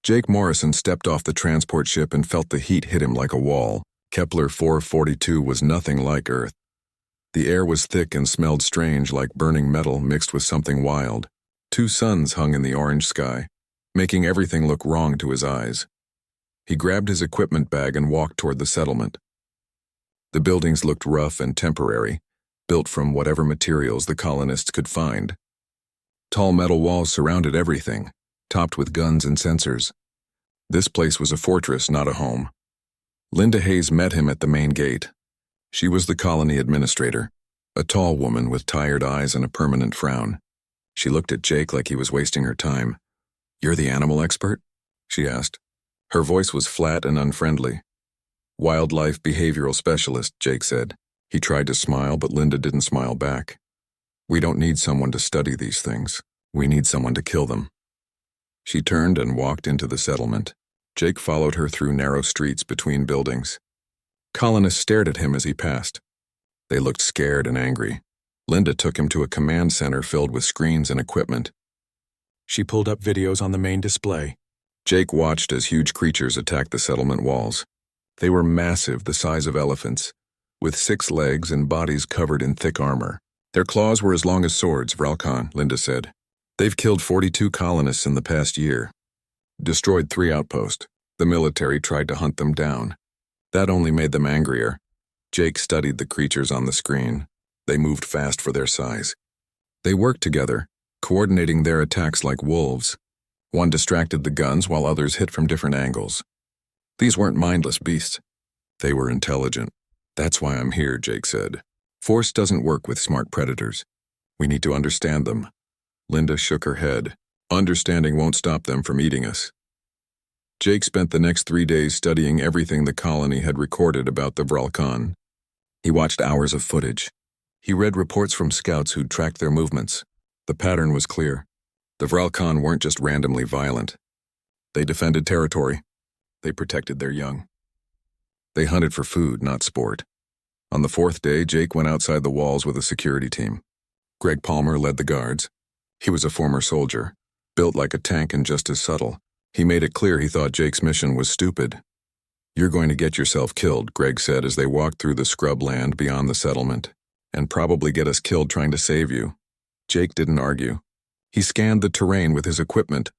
Jake Morrison stepped off the transport ship and felt the heat hit him like a wall. Kepler 442 was nothing like Earth. The air was thick and smelled strange, like burning metal mixed with something wild. 2 suns hung in the orange sky, making everything look wrong to his eyes. He grabbed his equipment bag and walked toward the settlement. The buildings looked rough and temporary, built from whatever materials the colonists could find. Tall metal walls surrounded everything, topped with guns and sensors. This place was a fortress, not a home. Linda Hayes met him at the main gate. She was the colony administrator, a tall woman with tired eyes and a permanent frown. She looked at Jake like he was wasting her time. "You're the animal expert?" she asked. Her voice was flat and unfriendly. "Wildlife behavioral specialist," Jake said. He tried to smile, but Linda didn't smile back. "We don't need someone to study these things. We need someone to kill them." She turned and walked into the settlement. Jake followed her through narrow streets between buildings. Colonists stared at him as he passed. They looked scared and angry. Linda took him to a command center filled with screens and equipment. She pulled up videos on the main display. Jake watched as huge creatures attacked the settlement walls. They were massive, the size of elephants, with 6 legs and bodies covered in thick armor. Their claws were as long as swords, Vralcon, Linda said. They've killed 42 colonists in the past year. Destroyed 3 outposts. The military tried to hunt them down. That only made them angrier. Jake studied the creatures on the screen. They moved fast for their size. They worked together, coordinating their attacks like wolves. One distracted the guns while others hit from different angles. These weren't mindless beasts. They were intelligent. "That's why I'm here," Jake said. "Force doesn't work with smart predators. We need to understand them." Linda shook her head. "Understanding won't stop them from eating us." Jake spent the next 3 days studying everything the colony had recorded about the Vralcon. He watched hours of footage. He read reports from scouts who'd tracked their movements. The pattern was clear. The Vralcon weren't just randomly violent. They defended territory. They protected their young. They hunted for food, not sport. On the 4th day, Jake went outside the walls with a security team. Greg Palmer led the guards. He was a former soldier, built like a tank and just as subtle. He made it clear he thought Jake's mission was stupid. "You're going to get yourself killed," Greg said as they walked through the scrub land beyond the settlement, "and probably get us killed trying to save you." Jake didn't argue. He scanned the terrain with his equipment,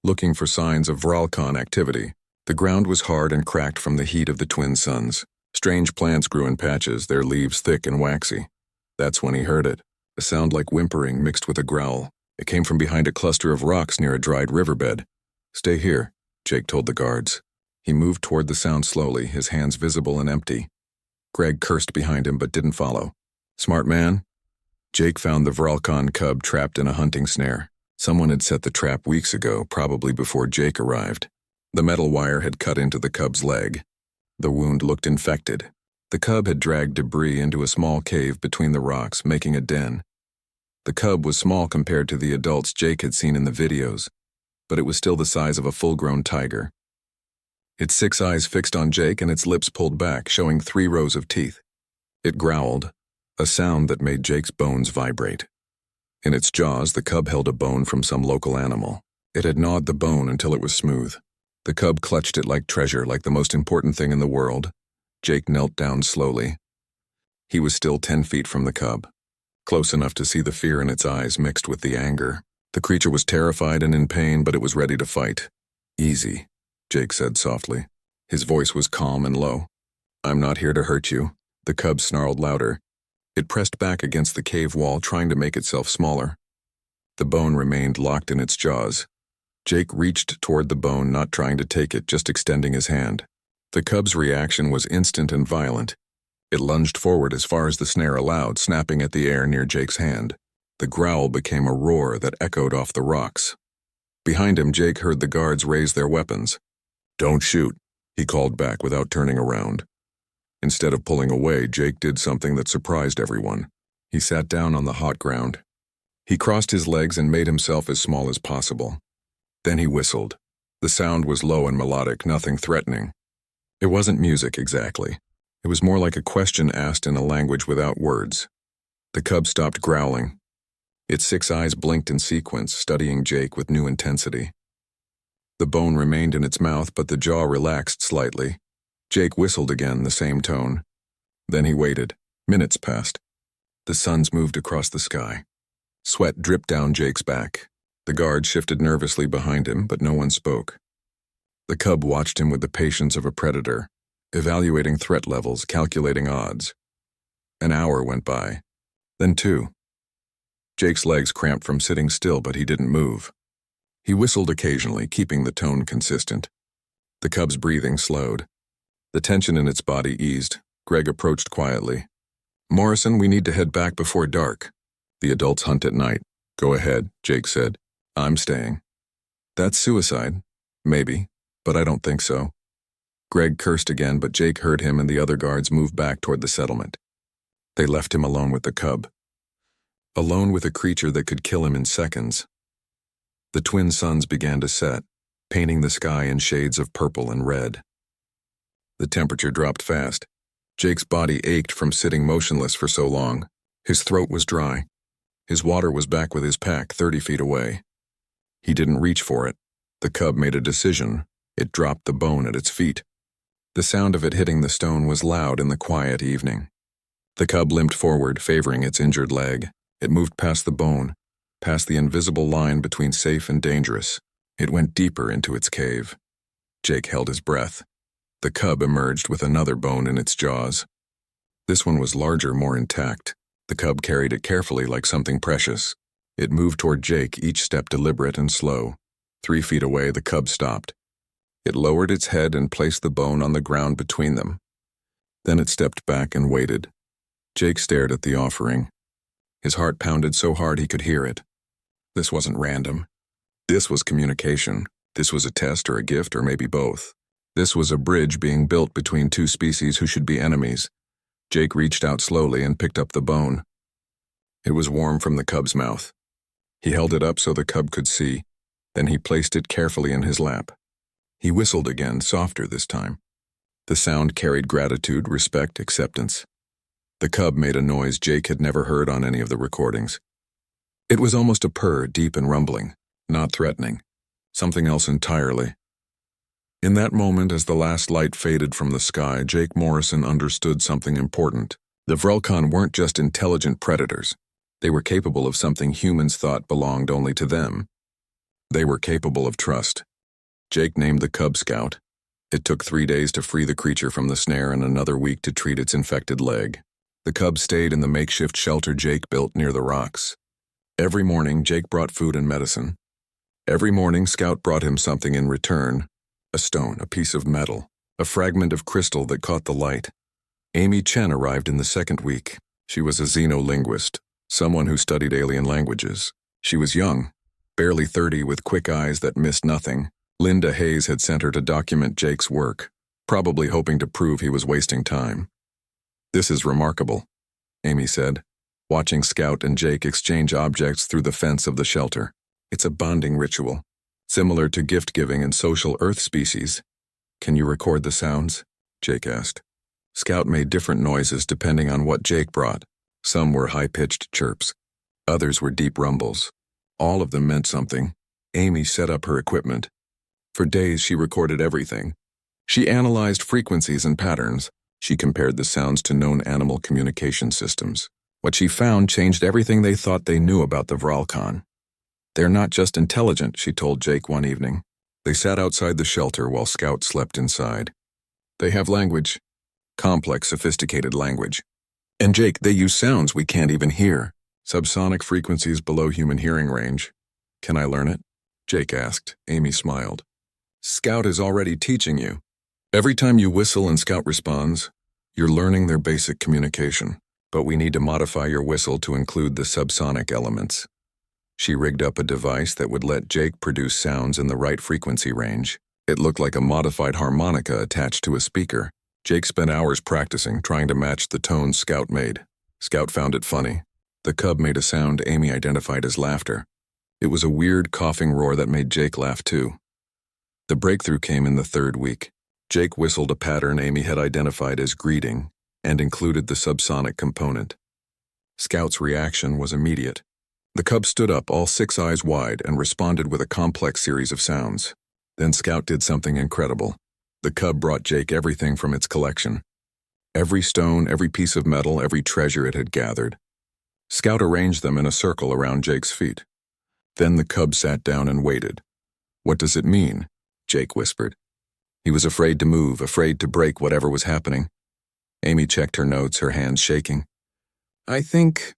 looking for signs of Vralcon activity. The ground was hard and cracked from the heat of the twin suns. Strange plants grew in patches, their leaves thick and waxy. That's when he heard it, a sound like whimpering mixed with a growl. It came from behind a cluster of rocks near a dried riverbed. "Stay here," Jake told the guards. He moved toward the sound slowly, his hands visible and empty. Greg cursed behind him but didn't follow. "Smart man?" Jake found the Vralcon cub trapped in a hunting snare. Someone had set the trap weeks ago, probably before Jake arrived. The metal wire had cut into the cub's leg. The wound looked infected. The cub had dragged debris into a small cave between the rocks, making a den. The cub was small compared to the adults Jake had seen in the videos, but it was still the size of a full-grown tiger. Its 6 eyes fixed on Jake and its lips pulled back, showing 3 rows of teeth. It growled, a sound that made Jake's bones vibrate. In its jaws, the cub held a bone from some local animal. It had gnawed the bone until it was smooth. The cub clutched it like treasure, like the most important thing in the world. Jake knelt down slowly. He was still 10 feet from the cub, close enough to see the fear in its eyes mixed with the anger. The creature was terrified and in pain, but it was ready to fight. "Easy," Jake said softly. His voice was calm and low. "I'm not here to hurt you." The cub snarled louder. It pressed back against the cave wall, trying to make itself smaller. The bone remained locked in its jaws. Jake reached toward the bone, not trying to take it, just extending his hand. The cub's reaction was instant and violent. It lunged forward as far as the snare allowed, snapping at the air near Jake's hand. The growl became a roar that echoed off the rocks. Behind him, Jake heard the guards raise their weapons. "Don't shoot," he called back without turning around. Instead of pulling away, Jake did something that surprised everyone. He sat down on the hot ground. He crossed his legs and made himself as small as possible. Then he whistled. The sound was low and melodic, nothing threatening. It wasn't music exactly. It was more like a question asked in a language without words. The cub stopped growling. Its 6 eyes blinked in sequence, studying Jake with new intensity. The bone remained in its mouth, but the jaw relaxed slightly. Jake whistled again, the same tone. Then he waited. Minutes passed. The suns moved across the sky. Sweat dripped down Jake's back. The guard shifted nervously behind him, but no one spoke. The cub watched him with the patience of a predator, evaluating threat levels, calculating odds. An hour went by. Then 2. Jake's legs cramped from sitting still, but he didn't move. He whistled occasionally, keeping the tone consistent. The cub's breathing slowed. The tension in its body eased. Greg approached quietly. "Morrison, we need to head back before dark. The adults hunt at night." "Go ahead," Jake said. "I'm staying." "That's suicide." "Maybe, but I don't think so." Greg cursed again, but Jake heard him and the other guards move back toward the settlement. They left him alone with the cub. Alone with a creature that could kill him in seconds. The twin suns began to set, painting the sky in shades of purple and red. The temperature dropped fast. Jake's body ached from sitting motionless for so long. His throat was dry. His water was back with his pack 30 feet away. He didn't reach for it. The cub made a decision. It dropped the bone at its feet. The sound of it hitting the stone was loud in the quiet evening. The cub limped forward, favoring its injured leg. It moved past the bone, past the invisible line between safe and dangerous. It went deeper into its cave. Jake held his breath. The cub emerged with another bone in its jaws. This one was larger, more intact. The cub carried it carefully like something precious. It moved toward Jake, each step deliberate and slow. 3 feet away, the cub stopped. It lowered its head and placed the bone on the ground between them. Then it stepped back and waited. Jake stared at the offering. His heart pounded so hard he could hear it. This wasn't random. This was communication. This was a test or a gift or maybe both. This was a bridge being built between 2 species who should be enemies. Jake reached out slowly and picked up the bone. It was warm from the cub's mouth. He held it up so the cub could see. Then he placed it carefully in his lap. He whistled again, softer this time. The sound carried gratitude, respect, acceptance. The cub made a noise Jake had never heard on any of the recordings. It was almost a purr, deep and rumbling, not threatening. Something else entirely. In that moment, as the last light faded from the sky, Jake Morrison understood something important. The Vrelkan weren't just intelligent predators. They were capable of something humans thought belonged only to them. They were capable of trust. Jake named the cub Scout. It took 3 days to free the creature from the snare and another week to treat its infected leg. The cub stayed in the makeshift shelter Jake built near the rocks. Every morning, Jake brought food and medicine. Every morning, Scout brought him something in return. A stone, a piece of metal, a fragment of crystal that caught the light. Amy Chen arrived in the 2nd week. She was a xenolinguist, someone who studied alien languages. She was young, barely 30, with quick eyes that missed nothing. Linda Hayes had sent her to document Jake's work, probably hoping to prove he was wasting time. "This is remarkable," Amy said, watching Scout and Jake exchange objects through the fence of the shelter. "It's a bonding ritual, similar to gift-giving in social Earth species." "Can you record the sounds?" Jake asked. Scout made different noises depending on what Jake brought. Some were high-pitched chirps. Others were deep rumbles. All of them meant something. Amy set up her equipment. For days, she recorded everything. She analyzed frequencies and patterns. She compared the sounds to known animal communication systems. What she found changed everything they thought they knew about the Vralkan. "They're not just intelligent," she told Jake one evening. They sat outside the shelter while Scout slept inside. "They have language. Complex, sophisticated language. And Jake, they use sounds we can't even hear. Subsonic frequencies below human hearing range. Can I learn it?" Jake asked. Amy smiled. "Scout is already teaching you. Every time you whistle and Scout responds, you're learning their basic communication. But we need to modify your whistle to include the subsonic elements." She rigged up a device that would let Jake produce sounds in the right frequency range. It looked like a modified harmonica attached to a speaker. Jake spent hours practicing, trying to match the tones Scout made. Scout found it funny. The cub made a sound Amy identified as laughter. It was a weird coughing roar that made Jake laugh too. The breakthrough came in the 3rd week. Jake whistled a pattern Amy had identified as greeting and included the subsonic component. Scout's reaction was immediate. The cub stood up, all 6 eyes wide, and responded with a complex series of sounds. Then Scout did something incredible. The cub brought Jake everything from its collection. Every stone, every piece of metal, every treasure it had gathered. Scout arranged them in a circle around Jake's feet. Then the cub sat down and waited. "What does it mean?" Jake whispered. He was afraid to move, afraid to break whatever was happening. Amy checked her notes, her hands shaking. I think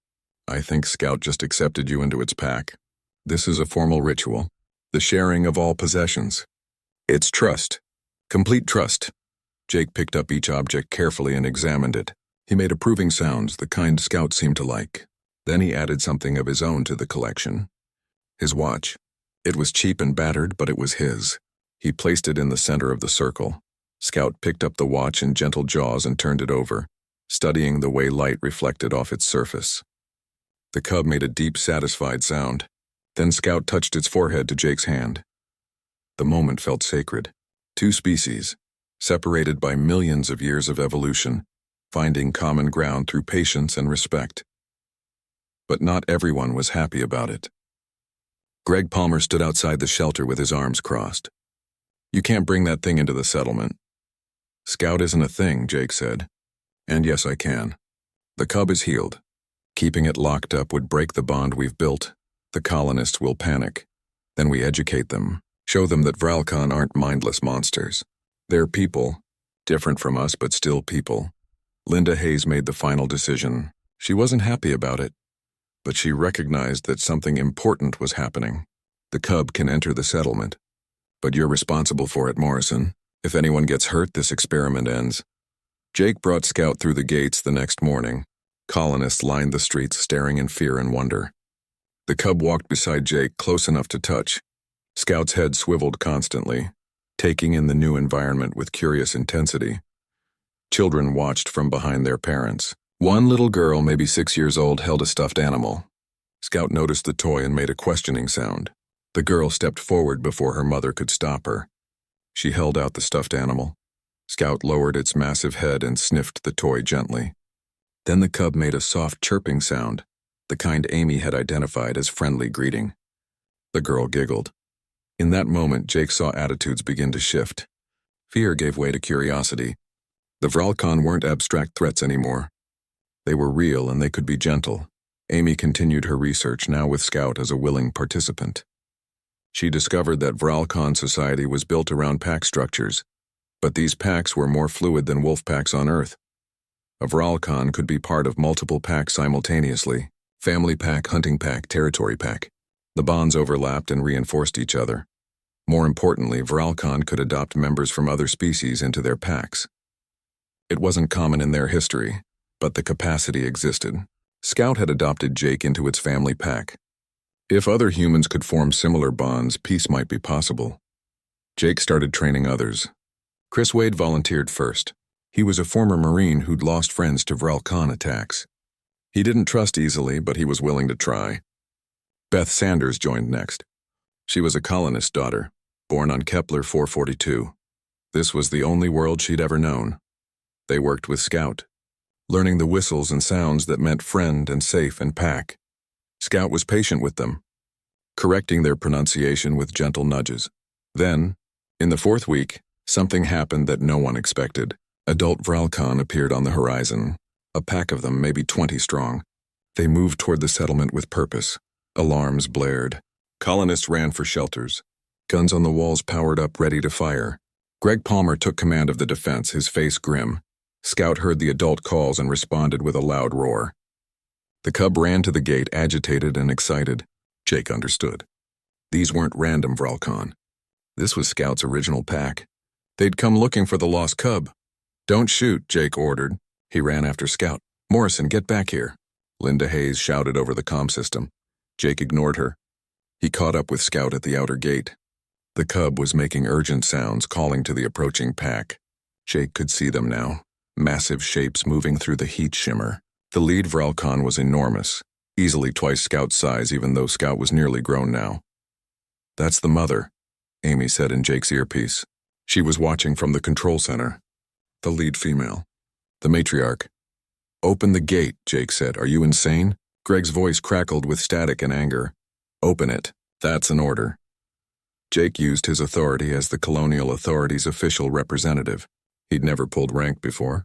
Scout just accepted you into its pack. This is a formal ritual, the sharing of all possessions. It's trust. Complete trust." Jake picked up each object carefully and examined it. He made approving sounds, the kind Scout seemed to like. Then he added something of his own to the collection. His watch. It was cheap and battered, but it was his. He placed it in the center of the circle. Scout picked up the watch in gentle jaws and turned it over, studying the way light reflected off its surface. The cub made a deep, satisfied sound. Then Scout touched its forehead to Jake's hand. The moment felt sacred. Two species, separated by millions of years of evolution, finding common ground through patience and respect. But not everyone was happy about it. Greg Palmer stood outside the shelter with his arms crossed. "You can't bring that thing into the settlement." "Scout isn't a thing," Jake said. "And yes, I can. The cub is healed. Keeping it locked up would break the bond we've built. The colonists will panic. Then we educate them, show them that Vralcon aren't mindless monsters. They're people, different from us but still people." Linda Hayes made the final decision. She wasn't happy about it, but she recognized that something important was happening. "The cub can enter the settlement. But you're responsible for it, Morrison. If anyone gets hurt, this experiment ends." Jake brought Scout through the gates the next morning. Colonists lined the streets, staring in fear and wonder. The cub walked beside Jake, close enough to touch. Scout's head swiveled constantly, taking in the new environment with curious intensity. Children watched from behind their parents. One little girl, maybe 6 years old, held a stuffed animal. Scout noticed the toy and made a questioning sound. The girl stepped forward before her mother could stop her. She held out the stuffed animal. Scout lowered its massive head and sniffed the toy gently. Then the cub made a soft chirping sound, the kind Amy had identified as friendly greeting. The girl giggled. In that moment, Jake saw attitudes begin to shift. Fear gave way to curiosity. The Vralcon weren't abstract threats anymore. They were real and they could be gentle. Amy continued her research, now with Scout as a willing participant. She discovered that Vralcon society was built around pack structures, but these packs were more fluid than wolf packs on Earth. A Vralcon could be part of multiple packs simultaneously: family pack, hunting pack, territory pack. The bonds overlapped and reinforced each other. More importantly, Vralcon could adopt members from other species into their packs. It wasn't common in their history, but the capacity existed. Scout had adopted Jake into its family pack. If other humans could form similar bonds, peace might be possible. Jake started training others. Chris Wade volunteered first. He was a former Marine who'd lost friends to Vralcon attacks. He didn't trust easily, but he was willing to try. Beth Sanders joined next. She was a colonist daughter, born on Kepler 442. This was the only world she'd ever known. They worked with Scout, learning the whistles and sounds that meant friend and safe and pack. Scout was patient with them, correcting their pronunciation with gentle nudges. Then, in the 4th week, something happened that no one expected. Adult Vralcon appeared on the horizon, a pack of them, maybe 20 strong. They moved toward the settlement with purpose. Alarms blared. Colonists ran for shelters. Guns on the walls powered up, ready to fire. Greg Palmer took command of the defense, his face grim. Scout heard the adult calls and responded with a loud roar. The cub ran to the gate, agitated and excited. Jake understood. These weren't random Vralcon. This was Scout's original pack. They'd come looking for the lost cub. "Don't shoot," Jake ordered. He ran after Scout. "Morrison, get back here." Linda Hayes shouted over the comm system. Jake ignored her. He caught up with Scout at the outer gate. The cub was making urgent sounds, calling to the approaching pack. Jake could see them now, massive shapes moving through the heat shimmer. The lead Vralcon was enormous, easily twice Scout's size, even though Scout was nearly grown now. "That's the mother," Amy said in Jake's earpiece. She was watching from the control center. "The lead female. The matriarch." "Open the gate," Jake said. "Are you insane?" Greg's voice crackled with static and anger. "Open it. That's an order." Jake used his authority as the Colonial Authority's official representative. He'd never pulled rank before.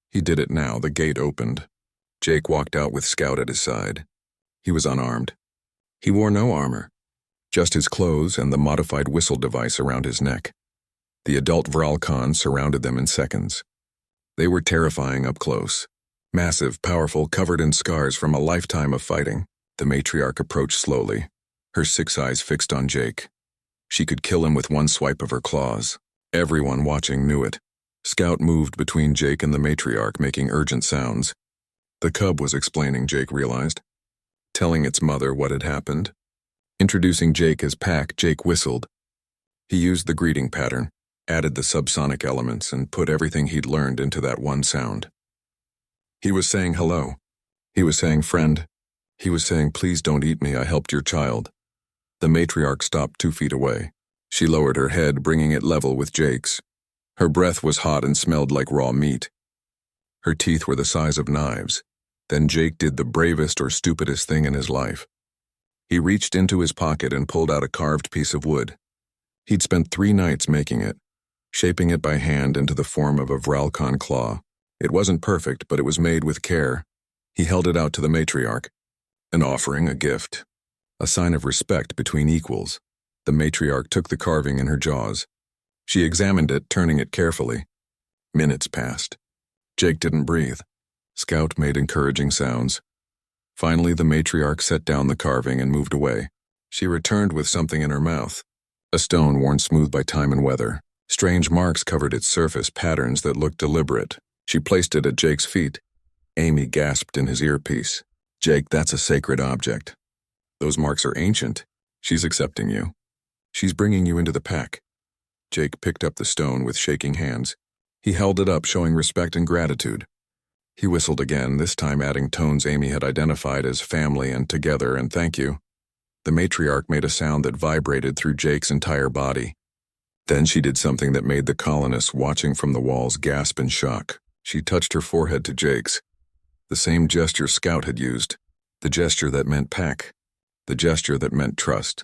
He did it now. The gate opened. Jake walked out with Scout at his side. He was unarmed. He wore no armor, just his clothes and the modified whistle device around his neck. The adult Vralcon surrounded them in seconds. They were terrifying up close. Massive, powerful, covered in scars from a lifetime of fighting. The matriarch approached slowly, her 6 eyes fixed on Jake. She could kill him with one swipe of her claws. Everyone watching knew it. Scout moved between Jake and the matriarch, making urgent sounds. The cub was explaining, Jake realized. Telling its mother what had happened. Introducing Jake as Pack, Jake whistled. He used the greeting pattern, added the subsonic elements, and put everything he'd learned into that one sound. He was saying hello. He was saying friend. He was saying, please don't eat me, I helped your child. The matriarch stopped 2 feet away. She lowered her head, bringing it level with Jake's. Her breath was hot and smelled like raw meat. Her teeth were the size of knives. Then Jake did the bravest or stupidest thing in his life. He reached into his pocket and pulled out a carved piece of wood. He'd spent 3 nights making it, shaping it by hand into the form of a Vralcon claw. It wasn't perfect, but it was made with care. He held it out to the matriarch. An offering, a gift. A sign of respect between equals. The matriarch took the carving in her jaws. She examined it, turning it carefully. Minutes passed. Jake didn't breathe. Scout made encouraging sounds. Finally, the matriarch set down the carving and moved away. She returned with something in her mouth. A stone worn smooth by time and weather. Strange marks covered its surface, patterns that looked deliberate. She placed it at Jake's feet. Amy gasped in his earpiece. Jake, that's a sacred object. Those marks are ancient. She's accepting you. She's bringing you into the pack. Jake picked up the stone with shaking hands. He held it up, showing respect and gratitude. He whistled again, this time adding tones Amy had identified as family and together and thank you. The matriarch made a sound that vibrated through Jake's entire body. Then she did something that made the colonists watching from the walls gasp in shock. She touched her forehead to Jake's. The same gesture Scout had used. The gesture that meant pack. The gesture that meant trust.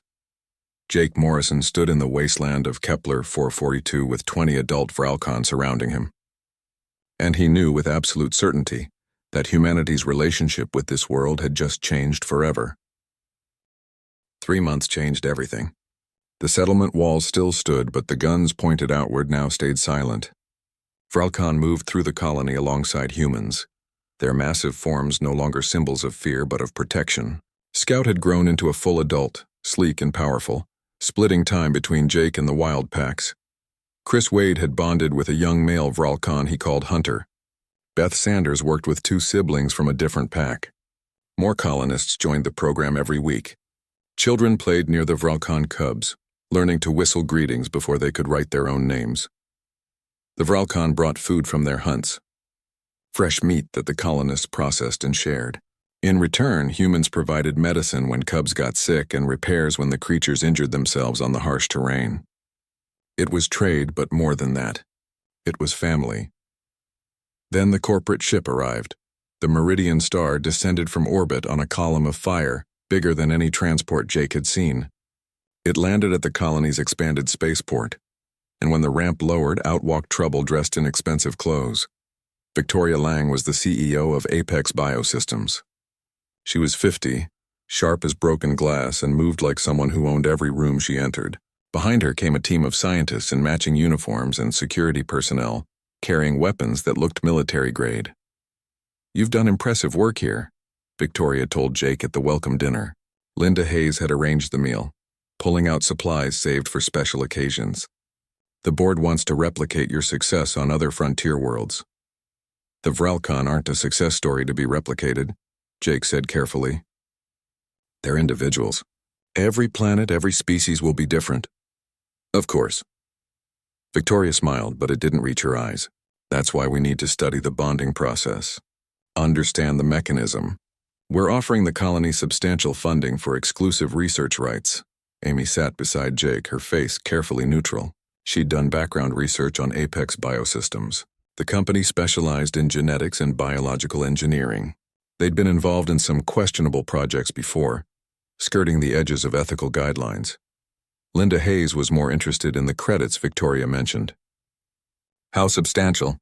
Jake Morrison stood in the wasteland of Kepler 442 with 20 adult Vralcon surrounding him. And he knew with absolute certainty that humanity's relationship with this world had just changed forever. 3 months changed everything. The settlement walls still stood, but the guns pointed outward now stayed silent. Vralcon moved through the colony alongside humans, their massive forms no longer symbols of fear but of protection. Scout had grown into a full adult, sleek and powerful, splitting time between Jake and the wild packs. Chris Wade had bonded with a young male Vralcon he called Hunter. Beth Sanders worked with 2 siblings from a different pack. More colonists joined the program every week. Children played near the Vralcon cubs, learning to whistle greetings before they could write their own names. The Vralcon brought food from their hunts, fresh meat that the colonists processed and shared. In return, humans provided medicine when cubs got sick and repairs when the creatures injured themselves on the harsh terrain. It was trade, but more than that. It was family. Then the corporate ship arrived. The Meridian Star descended from orbit on a column of fire, bigger than any transport Jake had seen. It landed at the colony's expanded spaceport, and when the ramp lowered, out walked Trouble dressed in expensive clothes. Victoria Lang was the CEO of Apex Biosystems. She was 50, sharp as broken glass, and moved like someone who owned every room she entered. Behind her came a team of scientists in matching uniforms and security personnel, carrying weapons that looked military-grade. "You've done impressive work here," Victoria told Jake at the welcome dinner. Linda Hayes had arranged the meal, pulling out supplies saved for special occasions. "The board wants to replicate your success on other frontier worlds." "The Vralcon aren't a success story to be replicated," Jake said carefully. "They're individuals. Every planet, every species will be different." "Of course." Victoria smiled, but it didn't reach her eyes. "That's why we need to study the bonding process. Understand the mechanism. We're offering the colony substantial funding for exclusive research rights." Amy sat beside Jake, her face carefully neutral. She'd done background research on Apex Biosystems. The company specialized in genetics and biological engineering. They'd been involved in some questionable projects before, skirting the edges of ethical guidelines. Linda Hayes was more interested in the credits Victoria mentioned. How substantial?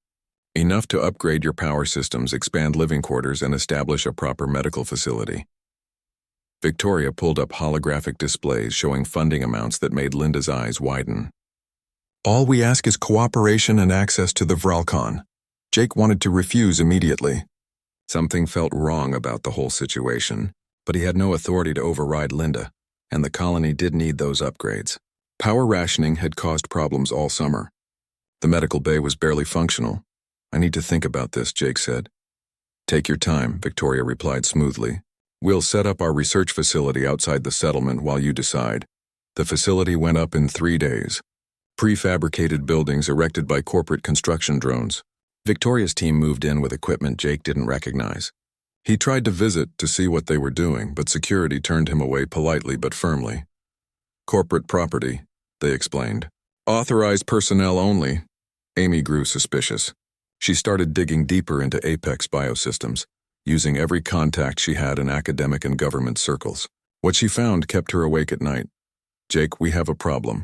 Enough to upgrade your power systems, expand living quarters, and establish a proper medical facility. Victoria pulled up holographic displays showing funding amounts that made Linda's eyes widen. All we ask is cooperation and access to the Vralcon. Jake wanted to refuse immediately. Something felt wrong about the whole situation, but he had no authority to override Linda, and the colony did need those upgrades. Power rationing had caused problems all summer. The medical bay was barely functional. I need to think about this, Jake said. Take your time, Victoria replied smoothly. We'll set up our research facility outside the settlement while you decide. The facility went up in 3 days. Prefabricated buildings erected by corporate construction drones. Victoria's team moved in with equipment Jake didn't recognize. He tried to visit to see what they were doing, but security turned him away politely but firmly. Corporate property, they explained. Authorized personnel only. Amy grew suspicious. She started digging deeper into Apex Biosystems, using every contact she had in academic and government circles. What she found kept her awake at night. Jake, we have a problem.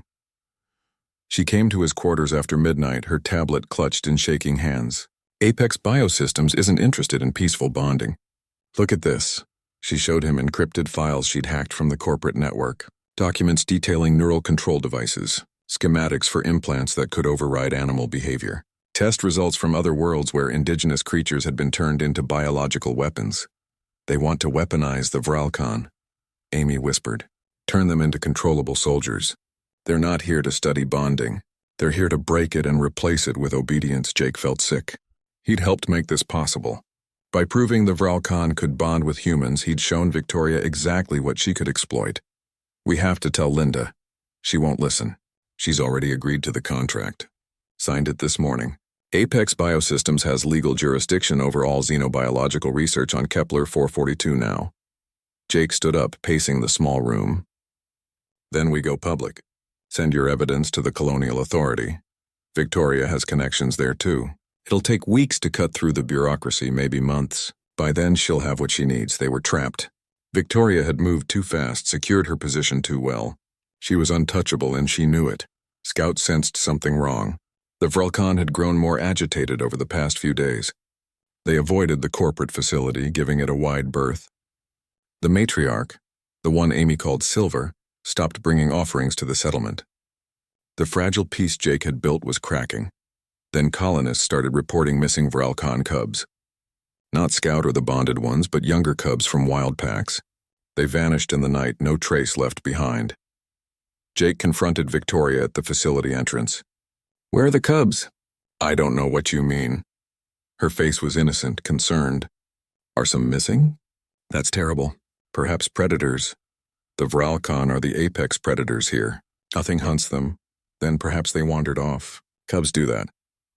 She came to his quarters after midnight, her tablet clutched in shaking hands. Apex Biosystems isn't interested in peaceful bonding. Look at this. She showed him encrypted files she'd hacked from the corporate network, documents detailing neural control devices, schematics for implants that could override animal behavior, test results from other worlds where indigenous creatures had been turned into biological weapons. They want to weaponize the Vralcon, Amy whispered. Turn them into controllable soldiers. They're not here to study bonding. They're here to break it and replace it with obedience. Jake felt sick. He'd helped make this possible. By proving the Vralcon could bond with humans, he'd shown Victoria exactly what she could exploit. We have to tell Linda. She won't listen. She's already agreed to the contract. Signed it this morning. Apex Biosystems has legal jurisdiction over all xenobiological research on Kepler 442 now. Jake stood up, pacing the small room. Then we go public. Send your evidence to the Colonial Authority. Victoria has connections there too. It'll take weeks to cut through the bureaucracy, maybe months. By then she'll have what she needs. They were trapped. Victoria had moved too fast, secured her position too well. She was untouchable and she knew it. Scout sensed something wrong. The Vralcon had grown more agitated over the past few days. They avoided the corporate facility, giving it a wide berth. The matriarch, the one Amy called Silver, stopped bringing offerings to the settlement. The fragile peace Jake had built was cracking. Then colonists started reporting missing Vralcon cubs. Not Scout or the bonded ones, but younger cubs from wild packs. They vanished in the night, no trace left behind. Jake confronted Victoria at the facility entrance. Where are the cubs? I don't know what you mean. Her face was innocent, concerned. Are some missing? That's terrible. Perhaps predators. The Vralcon are the apex predators here. Nothing hunts them. Then perhaps they wandered off. Cubs do that.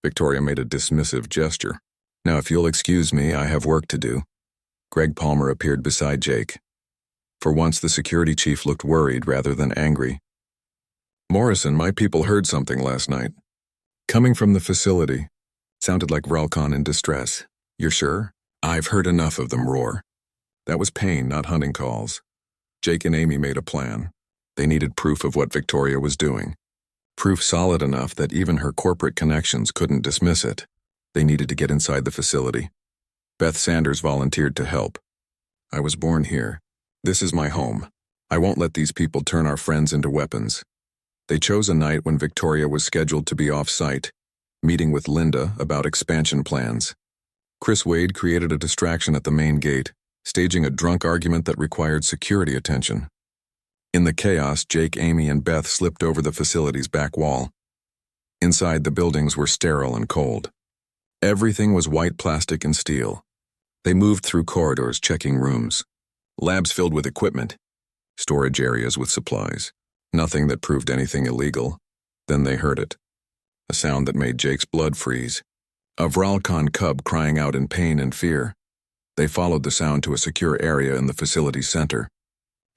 Victoria made a dismissive gesture. Now, if you'll excuse me, I have work to do. Greg Palmer appeared beside Jake. For once, the security chief looked worried rather than angry. Morrison, my people heard something last night. Coming from the facility. Sounded like Vralcon in distress. You're sure? I've heard enough of them roar. That was pain, not hunting calls. Jake and Amy made a plan. They needed proof of what Victoria was doing. Proof solid enough that even her corporate connections couldn't dismiss it. They needed to get inside the facility. Beth Sanders volunteered to help. I was born here. This is my home. I won't let these people turn our friends into weapons. They chose a night when Victoria was scheduled to be off-site, meeting with Linda about expansion plans. Chris Wade created a distraction at the main gate, staging a drunk argument that required security attention. In the chaos, Jake, Amy, and Beth slipped over the facility's back wall. Inside, the buildings were sterile and cold. Everything was white plastic and steel. They moved through corridors, checking rooms. Labs filled with equipment. Storage areas with supplies. Nothing that proved anything illegal. Then they heard it. A sound that made Jake's blood freeze. A Vralcon cub crying out in pain and fear. They followed the sound to a secure area in the facility's center.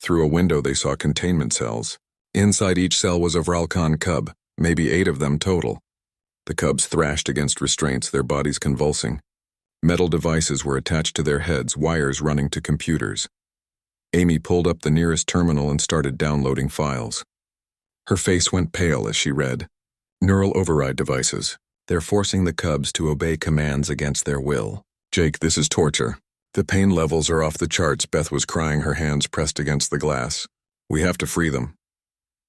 Through a window they saw containment cells. Inside each cell was a Vralcon cub, maybe 8 of them total. The cubs thrashed against restraints, their bodies convulsing. Metal devices were attached to their heads, wires running to computers. Amy pulled up the nearest terminal and started downloading files. Her face went pale as she read. Neural override devices. They're forcing the Cubs to obey commands against their will. Jake, this is torture. The pain levels are off the charts. Beth was crying, her hands pressed against the glass. We have to free them.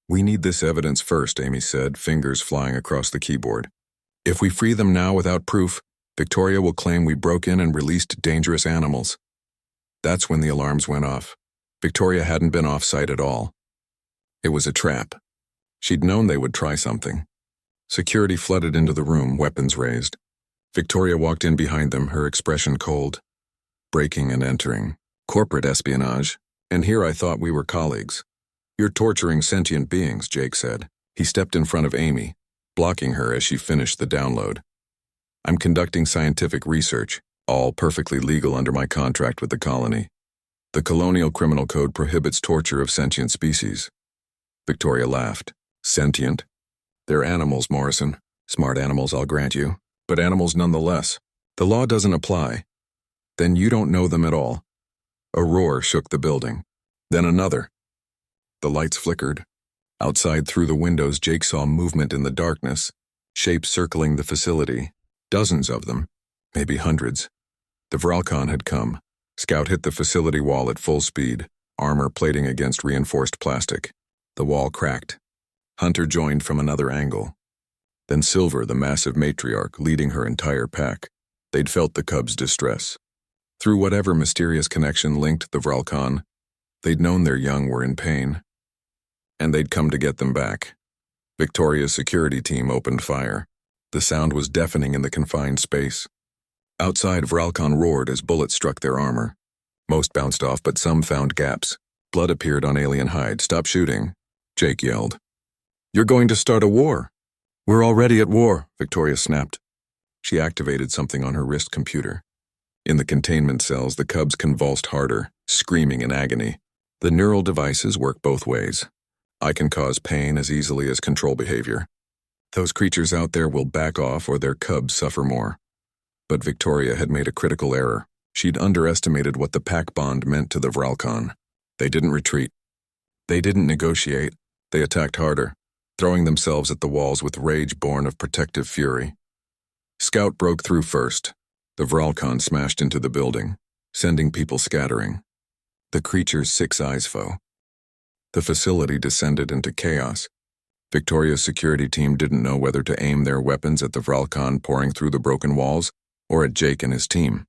We need this evidence first, Amy said, fingers flying across the keyboard. If we free them now without proof, Victoria will claim we broke in and released dangerous animals. That's when the alarms went off. Victoria hadn't been off-site at all. It was a trap. She'd known they would try something. Security flooded into the room, weapons raised. Victoria walked in behind them, her expression cold. Breaking and entering. Corporate espionage. And here I thought we were colleagues. You're torturing sentient beings, Jake said. He stepped in front of Amy, blocking her as she finished the download. I'm conducting scientific research, all perfectly legal under my contract with the colony. The Colonial Criminal Code prohibits torture of sentient species. Victoria laughed. Sentient? They're animals, Morrison. Smart animals, I'll grant you, but animals nonetheless. The law doesn't apply. Then you don't know them at all. A roar shook the building. Then another. The lights flickered. Outside through the windows, Jake saw movement in the darkness, shapes circling the facility. Dozens of them, maybe hundreds. The Vralcon had come. Scout hit the facility wall at full speed, armor plating against reinforced plastic. The wall cracked. Hunter joined from another angle. Then Silver, the massive matriarch, leading her entire pack. They'd felt the Cubs' distress. Through whatever mysterious connection linked the Vralcon, they'd known their young were in pain. And they'd come to get them back. Victoria's security team opened fire. The sound was deafening in the confined space. Outside, Vralcon roared as bullets struck their armor. Most bounced off, but some found gaps. Blood appeared on alien hide. Stop shooting, Jake yelled. You're going to start a war. We're already at war, Victoria snapped. She activated something on her wrist computer. In the containment cells, the Cubs convulsed harder, screaming in agony. The neural devices work both ways. I can cause pain as easily as control behavior. Those creatures out there will back off or their Cubs suffer more. But Victoria had made a critical error. She'd underestimated what the pack bond meant to the Vralcon. They didn't retreat. They didn't negotiate. They attacked harder, throwing themselves at the walls with rage born of protective fury. Scout broke through first. The Vralcon smashed into the building, sending people scattering. The creature's six eyes foe. The facility descended into chaos. Victoria's security team didn't know whether to aim their weapons at the Vralcon pouring through the broken walls or at Jake and his team.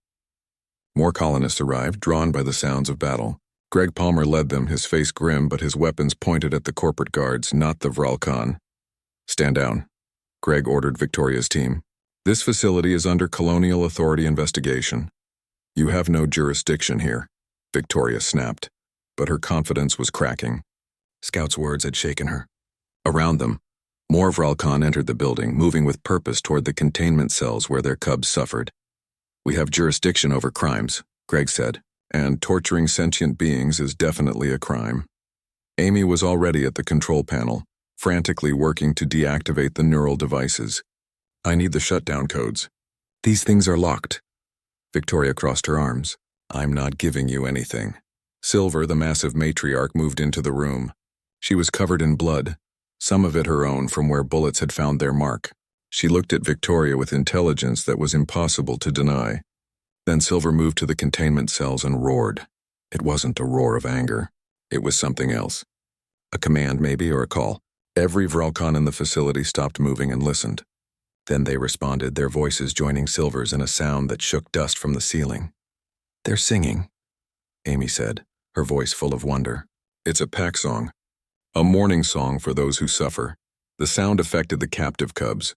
More colonists arrived, drawn by the sounds of battle. Greg Palmer led them, his face grim, but his weapons pointed at the corporate guards, not the Vralcon. Stand down, Greg ordered Victoria's team. This facility is under Colonial Authority investigation. You have no jurisdiction here, Victoria snapped, but her confidence was cracking. Scout's words had shaken her. Around them, more Vralcon entered the building, moving with purpose toward the containment cells where their Cubs suffered. We have jurisdiction over crimes, Greg said, and torturing sentient beings is definitely a crime. Amy was already at the control panel, frantically working to deactivate the neural devices. I need the shutdown codes. These things are locked. Victoria crossed her arms. I'm not giving you anything. Silver, the massive matriarch, moved into the room. She was covered in blood, some of it her own from where bullets had found their mark. She looked at Victoria with intelligence that was impossible to deny. Then Silver moved to the containment cells and roared. It wasn't a roar of anger. It was something else. A command maybe, or a call. Every Vralcon in the facility stopped moving and listened. Then they responded, their voices joining Silver's in a sound that shook dust from the ceiling. They're singing, Amy said, her voice full of wonder. It's a pack song. A mourning song for those who suffer. The sound affected the captive Cubs.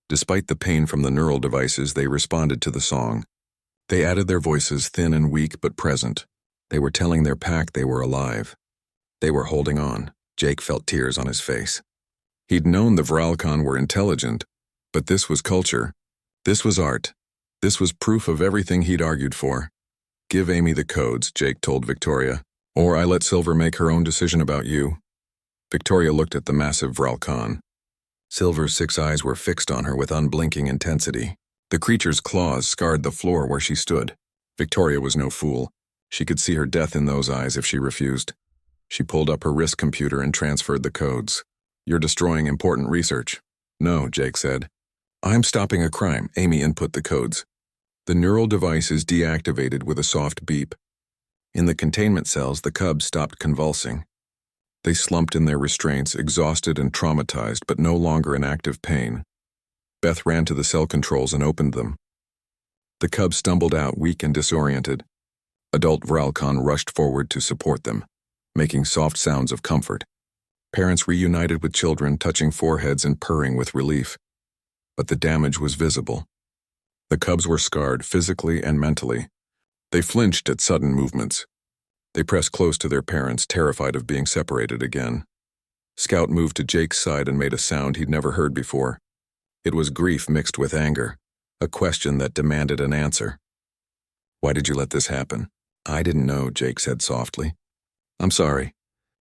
Despite the pain from the neural devices, they responded to the song. They added their voices, thin and weak but present. They were telling their pack they were alive. They were holding on. Jake felt tears on his face. He'd known the Vralcon were intelligent, but this was culture. This was art. This was proof of everything he'd argued for. Give Amy the codes, Jake told Victoria, or I let Silver make her own decision about you. Victoria looked at the massive Vralcon. Silver's six eyes were fixed on her with unblinking intensity. The creature's claws scarred the floor where she stood. Victoria was no fool. She could see her death in those eyes if she refused. She pulled up her wrist computer and transferred the codes. You're destroying important research. No, Jake said. I'm stopping a crime. Amy input the codes. The neural device is deactivated with a soft beep. In the containment cells, the cubs stopped convulsing. They slumped in their restraints, exhausted and traumatized, but no longer in active pain. Beth ran to the cell controls and opened them. The cubs stumbled out, weak and disoriented. Adult Vralcon rushed forward to support them, making soft sounds of comfort. Parents reunited with children, touching foreheads and purring with relief. But the damage was visible. The cubs were scarred physically and mentally. They flinched at sudden movements. They pressed close to their parents, terrified of being separated again. Scout moved to Jake's side and made a sound he'd never heard before. It was grief mixed with anger, a question that demanded an answer. Why did you let this happen? I didn't know, Jake said softly. I'm sorry.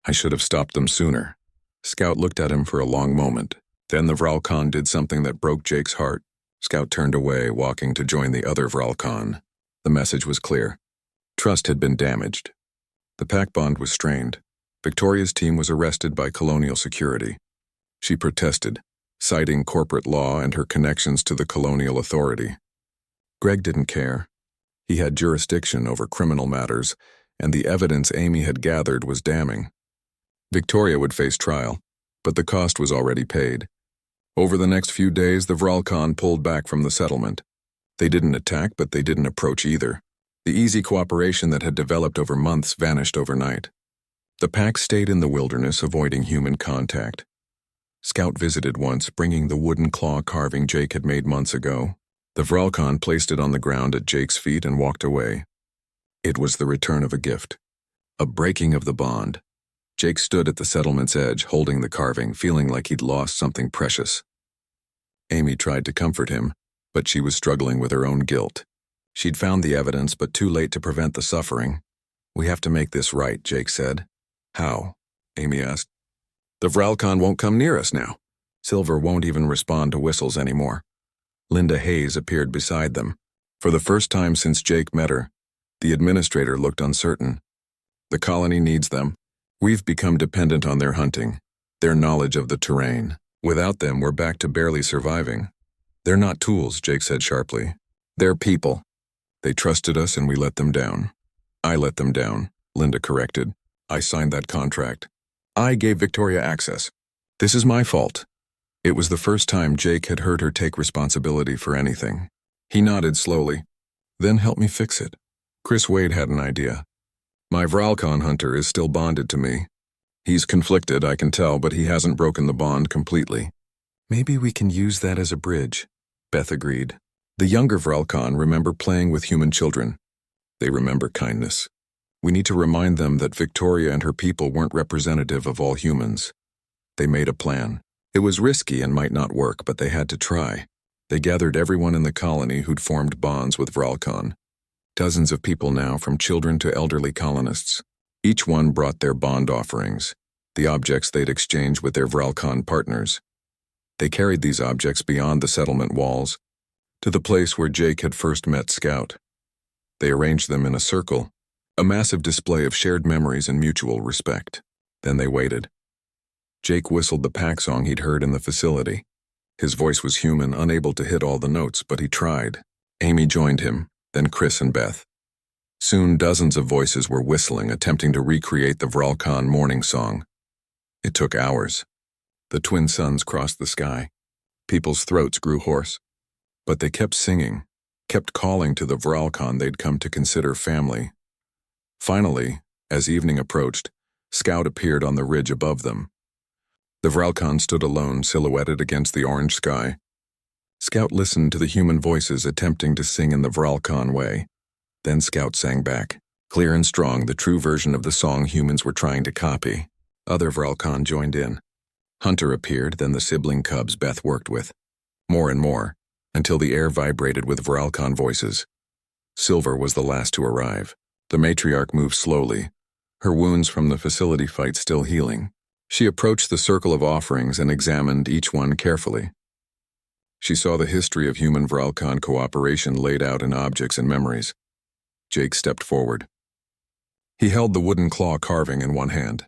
I should have stopped them sooner. Scout looked at him for a long moment. Then the Vralcon did something that broke Jake's heart. Scout turned away, walking to join the other Vralcon. The message was clear. Trust had been damaged. The pack bond was strained. Victoria's team was arrested by colonial security. She protested, citing corporate law and her connections to the colonial authority. Greg didn't care. He had jurisdiction over criminal matters, and the evidence Amy had gathered was damning. Victoria would face trial, but the cost was already paid. Over the next few days, the Vralcon pulled back from the settlement. They didn't attack, but they didn't approach either. The easy cooperation that had developed over months vanished overnight. The pack stayed in the wilderness, avoiding human contact. Scout visited once, bringing the wooden claw carving Jake had made months ago. The Vralcon placed it on the ground at Jake's feet and walked away. It was the return of a gift. A breaking of the bond. Jake stood at the settlement's edge, holding the carving, feeling like he'd lost something precious. Amy tried to comfort him, but she was struggling with her own guilt. She'd found the evidence, but too late to prevent the suffering. We have to make this right, Jake said. How? Amy asked. The Vralcon won't come near us now. Silver won't even respond to whistles anymore. Linda Hayes appeared beside them. For the first time since Jake met her, the administrator looked uncertain. The colony needs them. We've become dependent on their hunting, their knowledge of the terrain. Without them, we're back to barely surviving. They're not tools, Jake said sharply. They're people. They trusted us and we let them down. I let them down, Linda corrected. I signed that contract. I gave Victoria access. This is my fault. It was the first time Jake had heard her take responsibility for anything. He nodded slowly. Then help me fix it. Chris Wade had an idea. My Vralcon hunter is still bonded to me. He's conflicted, I can tell, but he hasn't broken the bond completely. Maybe we can use that as a bridge, Beth agreed. The younger Vralcon remember playing with human children. They remember kindness. We need to remind them that Victoria and her people weren't representative of all humans. They made a plan. It was risky and might not work, but they had to try. They gathered everyone in the colony who'd formed bonds with Vralcon. Dozens of people now, from children to elderly colonists. Each one brought their bond offerings, the objects they'd exchange with their Vralcon partners. They carried these objects beyond the settlement walls, to the place where Jake had first met Scout. They arranged them in a circle, a massive display of shared memories and mutual respect. Then they waited. Jake whistled the pack song he'd heard in the facility. His voice was human, unable to hit all the notes, but he tried. Amy joined him, then Chris and Beth. Soon dozens of voices were whistling, attempting to recreate the Vralcon morning song. It took hours. The twin suns crossed the sky. People's throats grew hoarse. But they kept singing, kept calling to the Vralcon they'd come to consider family. Finally, as evening approached, Scout appeared on the ridge above them. The Vralcon stood alone, silhouetted against the orange sky. Scout listened to the human voices attempting to sing in the Vralcon way. Then Scout sang back, clear and strong, the true version of the song humans were trying to copy. Other Vralcon joined in. Hunter appeared, then the sibling cubs Beth worked with. More and more, until the air vibrated with Vralcon voices. Silver was the last to arrive. The matriarch moved slowly, her wounds from the facility fight still healing. She approached the circle of offerings and examined each one carefully. She saw the history of human Vralcon cooperation laid out in objects and memories. Jake stepped forward. He held the wooden claw carving in one hand.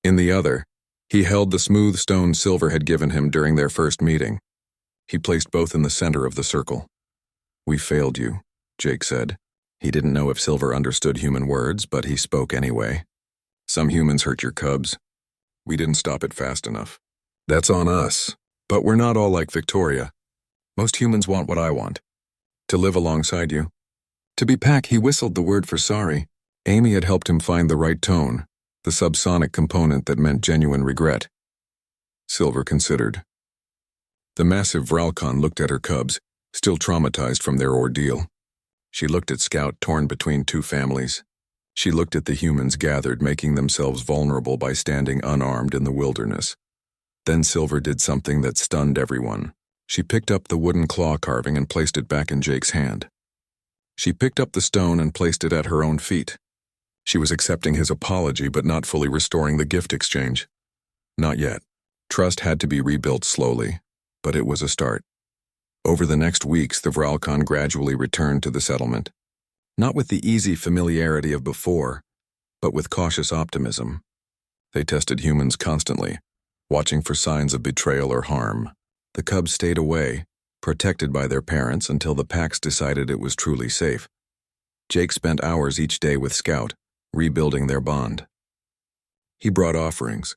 In the other, He held the smooth stone Silver had given him during their first meeting. He placed both in the center of the circle. "We failed you," Jake said. He didn't know if Silver understood human words, but he spoke anyway. "Some humans hurt your cubs. We didn't stop it fast enough. That's on us. But we're not all like Victoria. Most humans want what I want. To live alongside you." To be Pac, he whistled the word for sorry. Amy had helped him find the right tone, the subsonic component that meant genuine regret. Silver considered. The massive Vralcon looked at her cubs, still traumatized from their ordeal. She looked at Scout, torn between two families. She looked at the humans gathered, making themselves vulnerable by standing unarmed in the wilderness. Then Silver did something that stunned everyone. She picked up the wooden claw carving and placed it back in Jake's hand. She picked up the stone and placed it at her own feet. She was accepting his apology but not fully restoring the gift exchange. Not yet. Trust had to be rebuilt slowly, but it was a start. Over the next weeks, the Vralcon gradually returned to the settlement. Not with the easy familiarity of before, but with cautious optimism. They tested humans constantly, watching for signs of betrayal or harm. The cubs stayed away, protected by their parents until the packs decided it was truly safe. Jake spent hours each day with Scout, rebuilding their bond. He brought offerings.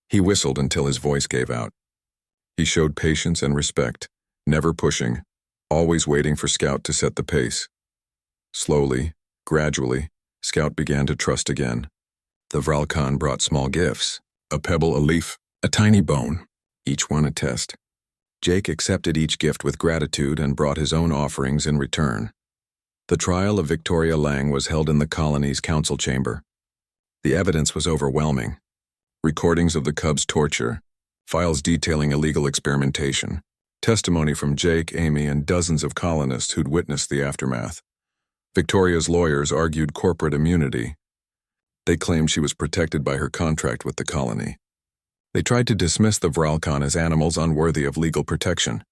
He whistled until his voice gave out. He showed patience and respect, never pushing, always waiting for Scout to set the pace. Slowly, gradually, Scout began to trust again. The Vralcon brought small gifts, a pebble, a leaf, a tiny bone, each one a test. Jake accepted each gift with gratitude and brought his own offerings in return. The trial of Victoria Lang was held in the colony's council chamber. The evidence was overwhelming. Recordings of the cubs' torture, files detailing illegal experimentation, testimony from Jake, Amy, and dozens of colonists who'd witnessed the aftermath. Victoria's lawyers argued corporate immunity. They claimed she was protected by her contract with the colony. They tried to dismiss the Vralcon as animals unworthy of legal protection.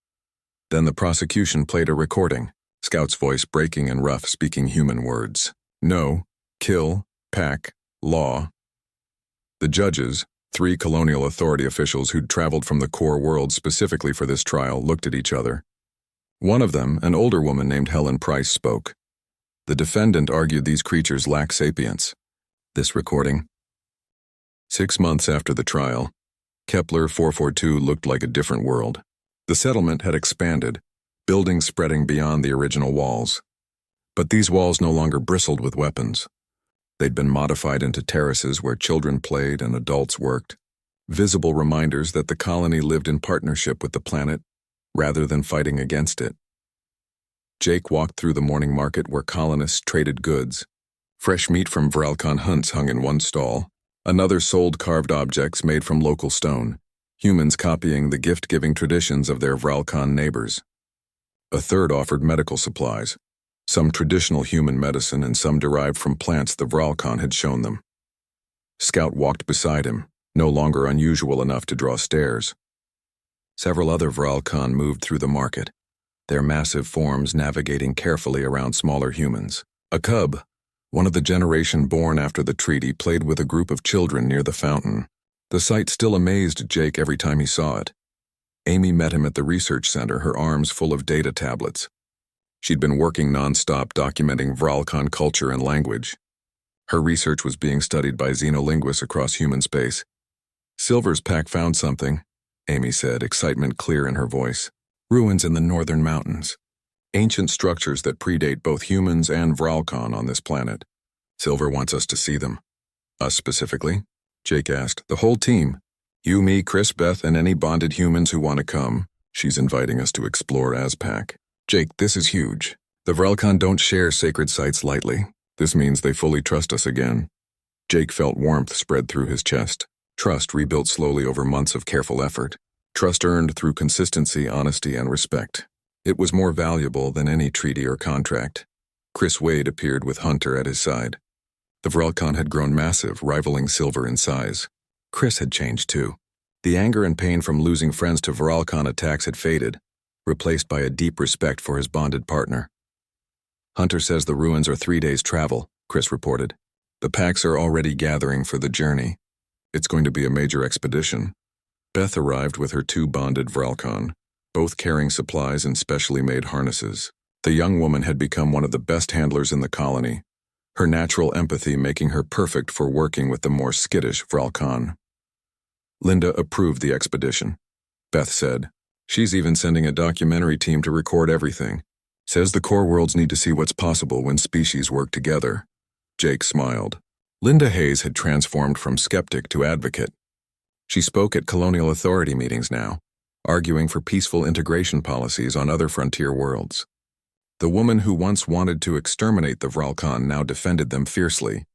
Then the prosecution played a recording, Scout's voice breaking and rough, speaking human words. No, kill, pack, law. The judges, 3 colonial authority officials who'd traveled from the core world specifically for this trial, looked at each other. One of them, an older woman named Helen Price, spoke. The defendant argued these creatures lack sapience. This recording. 6 months after the trial, Kepler 442 looked like a different world. The settlement had expanded, buildings spreading beyond the original walls. But these walls no longer bristled with weapons. They'd been modified into terraces where children played and adults worked, visible reminders that the colony lived in partnership with the planet rather than fighting against it. Jake walked through the morning market where colonists traded goods. Fresh meat from Vralcon hunts hung in one stall. Another sold carved objects made from local stone, humans copying the gift-giving traditions of their Vralcon neighbors. A third offered medical supplies, some traditional human medicine and some derived from plants the Vralcon had shown them. Scout walked beside him, no longer unusual enough to draw stares. Several other Vralcon moved through the market, their massive forms navigating carefully around smaller humans. A cub, one of the generation born after the treaty, played with a group of children near the fountain. The sight still amazed Jake every time he saw it. Amy met him at the research center, her arms full of data tablets. She'd been working non-stop documenting Vralcon culture and language. Her research was being studied by xenolinguists across human space. Silver's pack found something, Amy said, excitement clear in her voice. Ruins in the northern mountains. Ancient structures that predate both humans and Vralcon on this planet. Silver wants us to see them. Us specifically? Jake asked. The whole team. You, me, Chris, Beth, and any bonded humans who want to come. She's inviting us to explore as pack. Jake, this is huge. The Vralcon don't share sacred sites lightly. This means they fully trust us again. Jake felt warmth spread through his chest. Trust rebuilt slowly over months of careful effort. Trust earned through consistency, honesty, and respect. It was more valuable than any treaty or contract. Chris Wade appeared with Hunter at his side. The Vralcon had grown massive, rivaling Silver in size. Chris had changed too. The anger and pain from losing friends to Vralcon attacks had faded, replaced by a deep respect for his bonded partner. Hunter says the ruins are 3 days' travel, Chris reported. The packs are already gathering for the journey. It's going to be a major expedition. Beth arrived with her 2 bonded Vralcon, both carrying supplies and specially made harnesses. The young woman had become one of the best handlers in the colony, her natural empathy making her perfect for working with the more skittish Vralcon. Linda approved the expedition. Beth said, "She's even sending a documentary team to record everything. Says the core worlds need to see what's possible when species work together." Jake smiled. Linda Hayes had transformed from skeptic to advocate. She spoke at colonial authority meetings now, arguing for peaceful integration policies on other frontier worlds. The woman who once wanted to exterminate the Vralcon now defended them fiercely.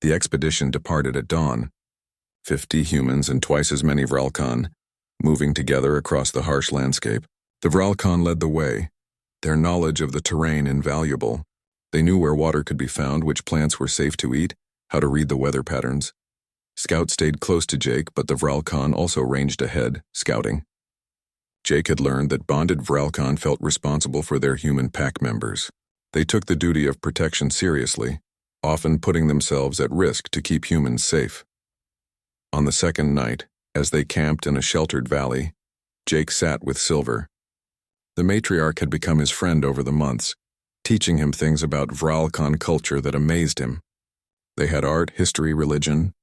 The expedition departed at dawn. 50 humans and twice as many Vralcon, moving together across the harsh landscape. The Vralcon led the way, their knowledge of the terrain invaluable. They knew where water could be found, which plants were safe to eat, how to read the weather patterns. Scout stayed close to Jake, but the Vralcon also ranged ahead, scouting. Jake had learned that bonded Vralcon felt responsible for their human pack members. They took the duty of protection seriously, often putting themselves at risk to keep humans safe. On the second night, as they camped in a sheltered valley, Jake sat with Silver. The matriarch had become his friend over the months, teaching him things about Vralcon culture that amazed him. They had art, history, religion.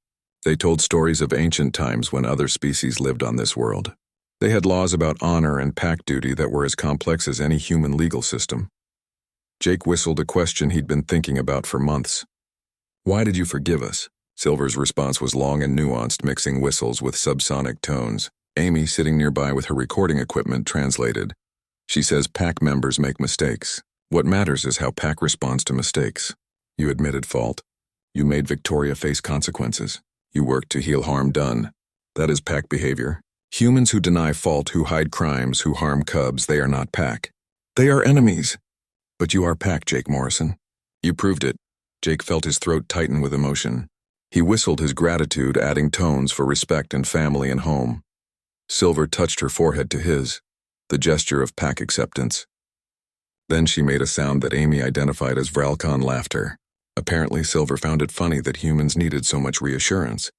They told stories of ancient times when other species lived on this world. They had laws about honor and pack duty that were as complex as any human legal system. Jake whistled a question he'd been thinking about for months. "Why did you forgive us?" Silver's response was long and nuanced, mixing whistles with subsonic tones. Amy, sitting nearby with her recording equipment, translated. "She says pack members make mistakes. What matters is how pack responds to mistakes. You admitted fault. You made Victoria face consequences. You worked to heal harm done. That is pack behavior. Humans who deny fault, who hide crimes, who harm cubs, they are not pack. They are enemies. But you are pack, Jake Morrison. You proved it." Jake felt his throat tighten with emotion. He whistled his gratitude, adding tones for respect and family and home. Silver touched her forehead to his, the gesture of pack acceptance. Then she made a sound that Amy identified as Vralcon laughter. Apparently, Silver found it funny that humans needed so much reassurance.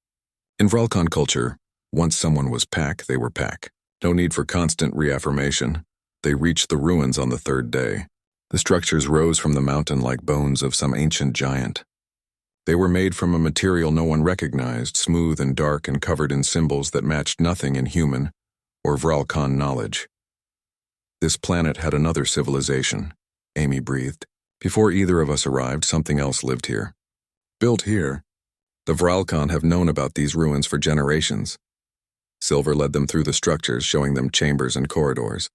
In Vralcon culture, once someone was pack, they were pack. No need for constant reaffirmation. They reached the ruins on the 3rd day. The structures rose from the mountain like bones of some ancient giant. They were made from a material no one recognized, smooth and dark and covered in symbols that matched nothing in human or Vralcon knowledge. This planet had another civilization, Amy breathed. Before either of us arrived, something else lived here. Built here. The Vralcon have known about these ruins for generations. Silver led them through the structures, showing them chambers and corridors.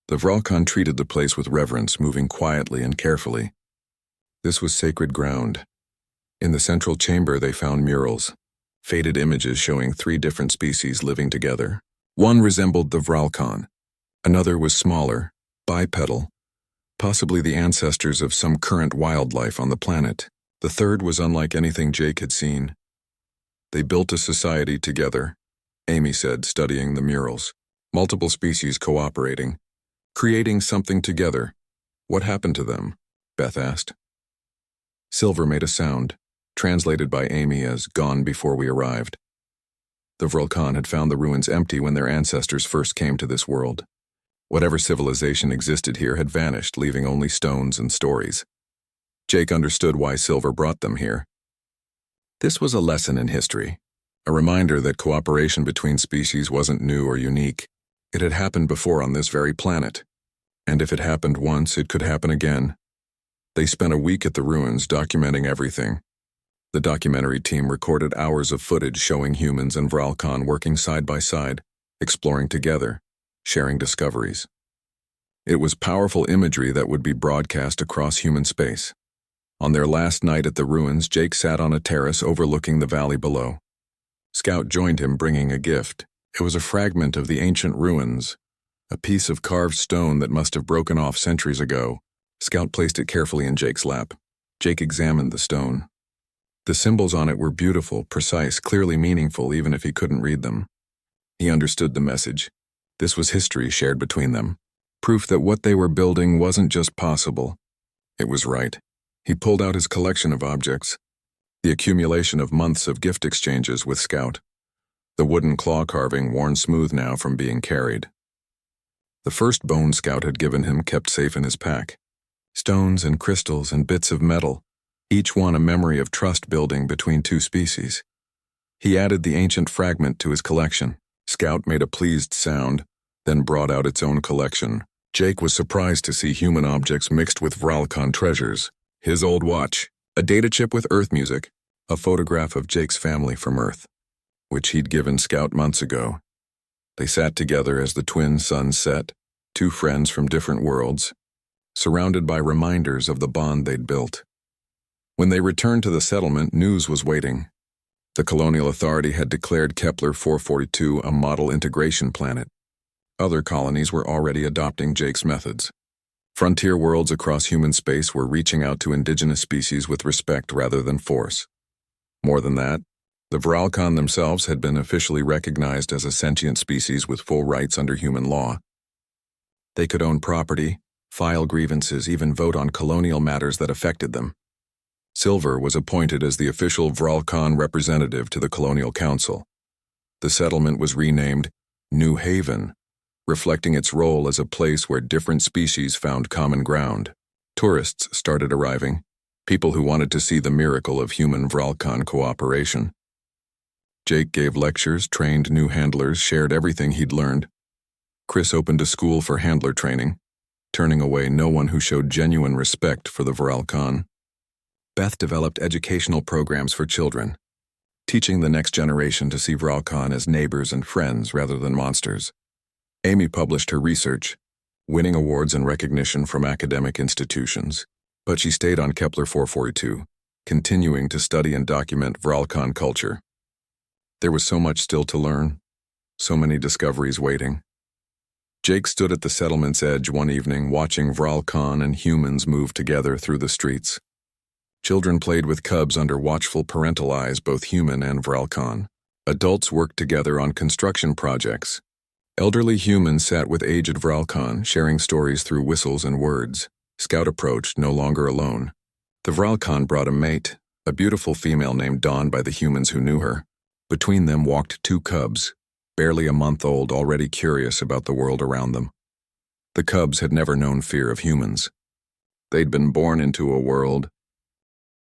The Vralcon treated the place with reverence, moving quietly and carefully. This was sacred ground. In the central chamber they found murals, faded images showing 3 different species living together. One resembled the Vralcon. Another was smaller, bipedal, possibly the ancestors of some current wildlife on the planet. The third was unlike anything Jake had seen. They built a society together, Amy said, studying the murals. Multiple species cooperating, creating something together. What happened to them? Beth asked. Silver made a sound, translated by Amy as "gone before we arrived." The Vralcon had found the ruins empty when their ancestors first came to this world. Whatever civilization existed here had vanished, leaving only stones and stories. Jake understood why Silver brought them here. This was a lesson in history, a reminder that cooperation between species wasn't new or unique. It had happened before on this very planet, and if it happened once, it could happen again. They spent a week at the ruins documenting everything. The documentary team recorded hours of footage showing humans and Vralcon working side by side, exploring together, sharing discoveries. It was powerful imagery that would be broadcast across human space. On their last night at the ruins, Jake sat on a terrace overlooking the valley below. Scout joined him, bringing a gift. It was a fragment of the ancient ruins, a piece of carved stone that must have broken off centuries ago. Scout placed it carefully in Jake's lap. Jake examined the stone. The symbols on it were beautiful, precise, clearly meaningful even if he couldn't read them. He understood the message. This was history shared between them. Proof that what they were building wasn't just possible. It was right. He pulled out his collection of objects. the accumulation of months of gift exchanges with Scout, the wooden claw carving worn smooth now from being carried. The first bone Scout had given him kept safe in his pack. Stones and crystals and bits of metal, each one a memory of trust building between two species. He added the ancient fragment to his collection. Scout made a pleased sound, then brought out its own collection. Jake was surprised to see human objects mixed with Vralcon treasures. His old watch, a data chip with Earth music, a photograph of Jake's family from Earth, which he'd given Scout months ago. They sat together as the twin suns set, two friends from different worlds, surrounded by reminders of the bond they'd built. When they returned to the settlement, news was waiting. The Colonial Authority had declared Kepler 442 a model integration planet. Other colonies were already adopting Jake's methods. Frontier worlds across human space were reaching out to indigenous species with respect rather than force. More than that, the Vralcon themselves had been officially recognized as a sentient species with full rights under human law. They could own property, file grievances, even vote on colonial matters that affected them. Silver was appointed as the official Vralcon representative to the Colonial Council. The settlement was renamed New Haven, reflecting its role as a place where different species found common ground. Tourists started arriving, people who wanted to see the miracle of human-Vralcon cooperation. Jake gave lectures, trained new handlers, shared everything he'd learned. Chris opened a school for handler training, turning away no one who showed genuine respect for the Vralcon. Beth developed educational programs for children, teaching the next generation to see Vralcon as neighbors and friends rather than monsters. Amy published her research, winning awards and recognition from academic institutions, but she stayed on Kepler 442, continuing to study and document Vralcon culture. There was so much still to learn, so many discoveries waiting. Jake stood at the settlement's edge one evening watching Vralcon and humans move together through the streets. Children played with cubs under watchful parental eyes, both human and Vralcon. Adults worked together on construction projects. Elderly humans sat with aged Vralcon, sharing stories through whistles and words. Scout approached, no longer alone. The Vralcon brought a mate, a beautiful female named Dawn by the humans who knew her. Between them walked two cubs, barely a month old, already curious about the world around them. The cubs had never known fear of humans. They'd been born into a world,